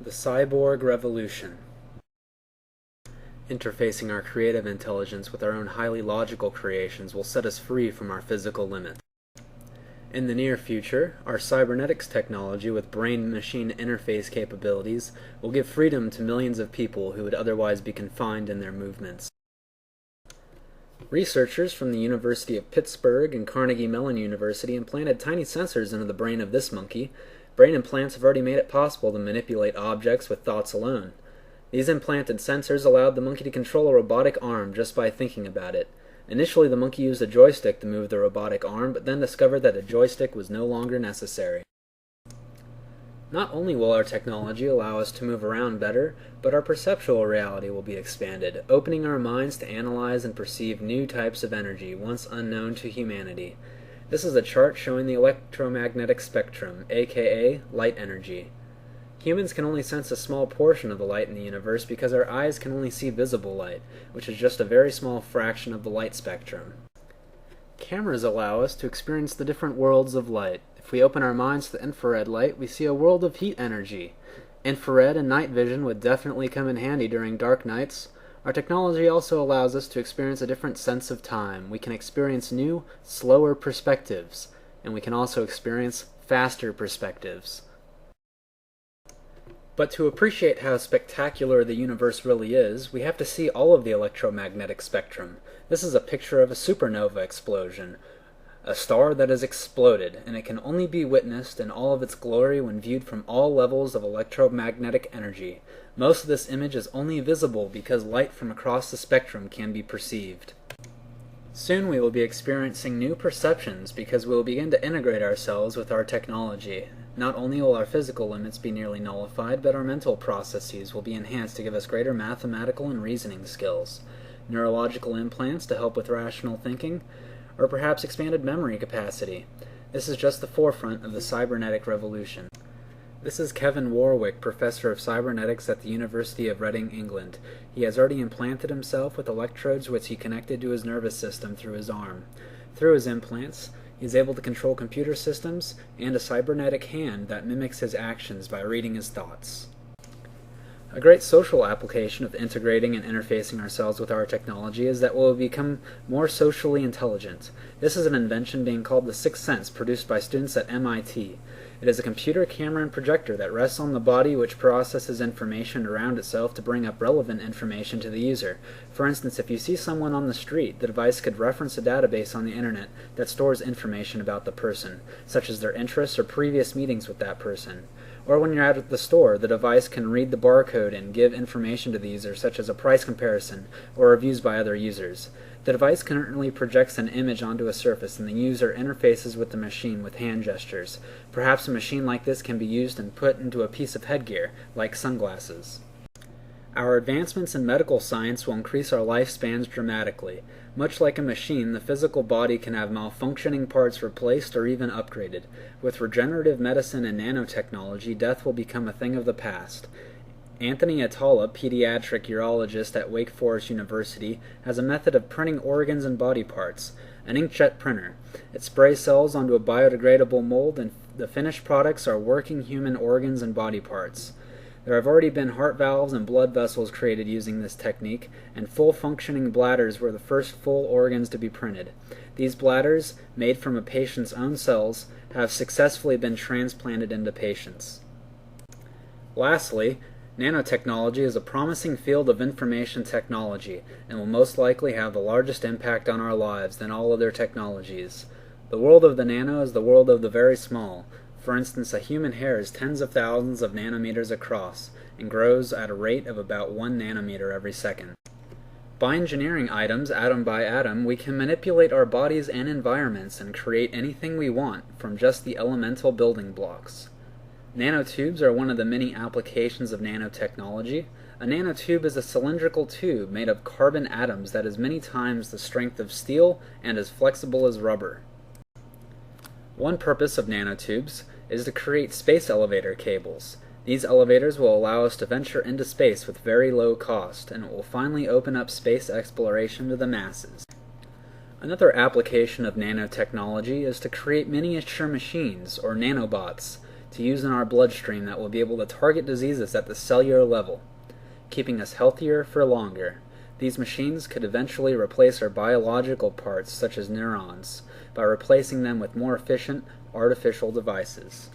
The Cyborg Revolution. Interfacing our creative intelligence with our own highly logical creations will set us free from our physical limits. In the near future, our cybernetics technology with brain-machine interface capabilities will give freedom to millions of people who would otherwise be confined in their movements. Researchers from the University of Pittsburgh and Carnegie Mellon University implanted tiny sensors into the brain of this monkey. Brain implants have already made it possible to manipulate objects with thoughts alone. These implanted sensors allowed the monkey to control a robotic arm just by thinking about it. Initially, the monkey used a joystick to move the robotic arm, but then discovered that a joystick was no longer necessary. Not only will our technology allow us to move around better, but our perceptual reality will be expanded, opening our minds to analyze and perceive new types of energy once unknown to humanity. This is a chart showing the electromagnetic spectrum, aka light energy. Humans can only sense a small portion of the light in the universe because our eyes can only see visible light, which is just a very small fraction of the light spectrum. Cameras allow us to experience the different worlds of light. If we open our minds to infrared light, we see a world of heat energy. Infrared and night vision would definitely come in handy during dark nights. Our technology also allows us to experience a different sense of time. We can experience new, slower perspectives, and we can also experience faster perspectives. But to appreciate how spectacular the universe really is, we have to see all of the electromagnetic spectrum. This is a picture of a supernova explosion, a star that has exploded, and it can only be witnessed in all of its glory when viewed from all levels of electromagnetic energy. Most of this image is only visible because light from across the spectrum can be perceived. Soon we will be experiencing new perceptions because we will begin to integrate ourselves with our technology. Not only will our physical limits be nearly nullified, but our mental processes will be enhanced to give us greater mathematical and reasoning skills, neurological implants to help with rational thinking, or perhaps expanded memory capacity. This is just the forefront of the cybernetic revolution. This is Kevin Warwick, Professor of Cybernetics at the University of Reading, England. He has already implanted himself with electrodes which he connected to his nervous system through his arm. Through his implants, he is able to control computer systems and a cybernetic hand that mimics his actions by reading his thoughts. A great social application of integrating and interfacing ourselves with our technology is that we'll become more socially intelligent. This is an invention being called the Sixth Sense, produced by students at MIT. It is a computer, camera, and projector that rests on the body which processes information around itself to bring up relevant information to the user. For instance, if you see someone on the street, the device could reference a database on the internet that stores information about the person, such as their interests or previous meetings with that person. Or when you're at the store, the device can read the barcode and give information to the user, such as a price comparison or reviews by other users. The device currently projects an image onto a surface, and the user interfaces with the machine with hand gestures. Perhaps a machine like this can be used and put into a piece of headgear, like sunglasses. Our advancements in medical science will increase our lifespans dramatically. Much like a machine, the physical body can have malfunctioning parts replaced or even upgraded. With regenerative medicine and nanotechnology, death will become a thing of the past. Anthony Atala, pediatric urologist at Wake Forest University, has a method of printing organs and body parts, an inkjet printer. It sprays cells onto a biodegradable mold, and the finished products are working human organs and body parts. There have already been heart valves and blood vessels created using this technique, and full-functioning bladders were the first full organs to be printed. These bladders, made from a patient's own cells, have successfully been transplanted into patients. Lastly, nanotechnology is a promising field of information technology and will most likely have the largest impact on our lives than all other technologies. The world of the nano is the world of the very small. For instance, a human hair is tens of thousands of nanometers across and grows at a rate of about 1 nanometer every second. By engineering items atom by atom, we can manipulate our bodies and environments and create anything we want from just the elemental building blocks. Nanotubes are one of the many applications of nanotechnology. A nanotube is a cylindrical tube made of carbon atoms that is many times the strength of steel and as flexible as rubber. One purpose of nanotubes is to create space elevator cables. These elevators will allow us to venture into space with very low cost, and it will finally open up space exploration to the masses. Another application of nanotechnology is to create miniature machines, or nanobots. to use in our bloodstream that will be able to target diseases at the cellular level, keeping us healthier for longer. These machines could eventually replace our biological parts, such as neurons, by replacing them with more efficient artificial devices.